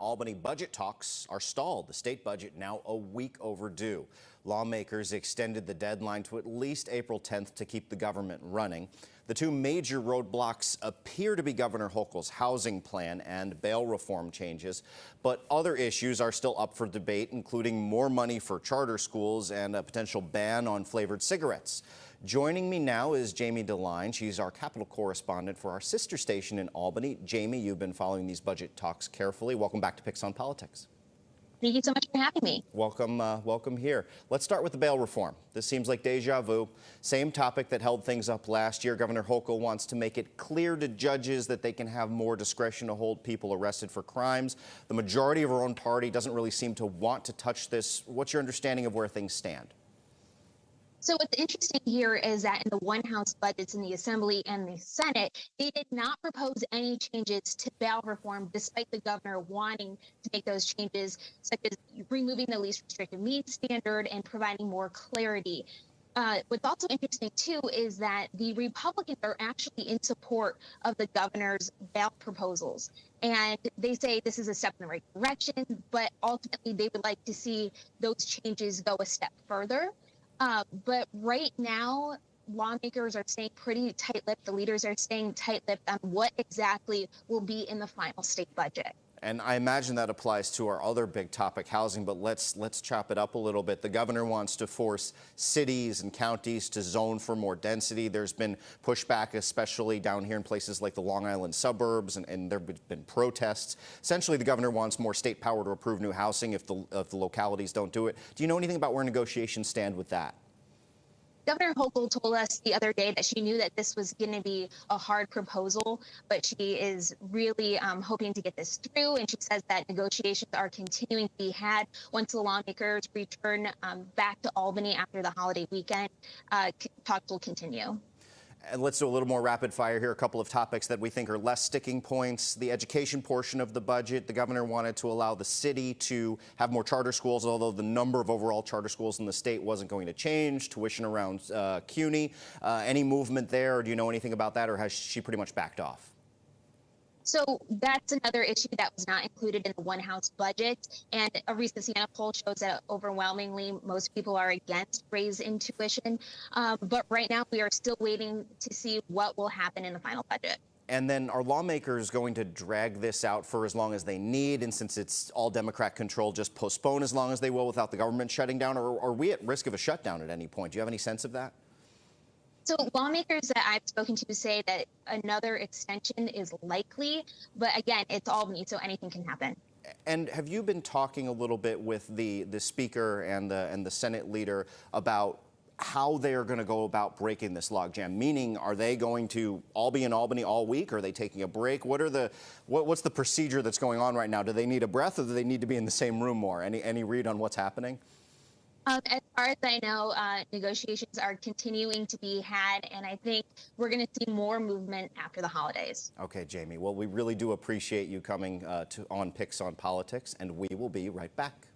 Albany budget talks are stalled. The state budget now a week overdue. Lawmakers extended the deadline to at least April 10th to keep the government running. The two major roadblocks appear to be Governor Hochul's housing plan and bail reform changes, but other issues are still up for debate, including more money for charter schools and a potential ban on flavored cigarettes. Joining me now is Jamie Deline. She's our Capitol correspondent for our sister station in Albany. Jamie, you've been following these budget talks carefully. Welcome back to Picks on Politics. Thank you so much for having me. Welcome here. Let's start with the bail reform. This seems like deja vu. Same topic that held things up last year. Governor Hochul wants to make it clear to judges that they can have more discretion to hold people arrested for crimes. The majority of her own party doesn't really seem to want to touch this. What's your understanding of where things stand? So what's interesting here is that in the one House budgets in the Assembly and the Senate, they did not propose any changes to bail reform, despite the governor wanting to make those changes, such as removing the least restrictive means standard and providing more clarity. What's also interesting, too, is that the Republicans are actually in support of the governor's bail proposals. And they say this is a step in the right direction, but ultimately they would like to see those changes go a step further. But right now, lawmakers are staying pretty tight-lipped. The leaders are staying tight-lipped on what exactly will be in the final state budget. And I imagine that applies to our other big topic, housing, but let's chop it up a little bit. The governor wants to force cities and counties to zone for more density. There's been pushback, especially down here in places like the Long Island suburbs, and there have been protests. Essentially, the governor wants more state power to approve new housing if the localities don't do it. Do you know anything about where negotiations stand with that? Governor Hochul told us the other day that she knew that this was going to be a hard proposal, but she is really hoping to get this through. And she says that negotiations are continuing to be had once the lawmakers return back to Albany after the holiday weekend. Talks will continue. And let's do a little more rapid fire here. A couple of topics that we think are less sticking points. The education portion of the budget. The governor wanted to allow the city to have more charter schools, although the number of overall charter schools in the state wasn't going to change. Tuition around CUNY. Any movement there? Or do you know anything about that, or has she pretty much backed off? So that's another issue that was not included in the one House budget. And a recent Siena poll shows that overwhelmingly most people are against raise in tuition. But right now we are still waiting to see what will happen in the final budget. And then are lawmakers going to drag this out for as long as they need? And since it's all Democrat control, just postpone as long as they will without the government shutting down? Or are we at risk of a shutdown at any point? Do you have any sense of that? So lawmakers that I've spoken to say that another extension is likely, but again, it's Albany, so anything can happen. And have you been talking a little bit with the speaker and the Senate leader about how they are going to go about breaking this logjam? Meaning, are they going to all be in Albany all week? Are they taking a break? What's the procedure that's going on right now? Do they need a breath, or do they need to be in the same room more? Any read on what's happening? As far as I know, negotiations are continuing to be had, and I think we're going to see more movement after the holidays. Okay, Jamie. Well, we really do appreciate you coming on Picks on Politics, and we will be right back.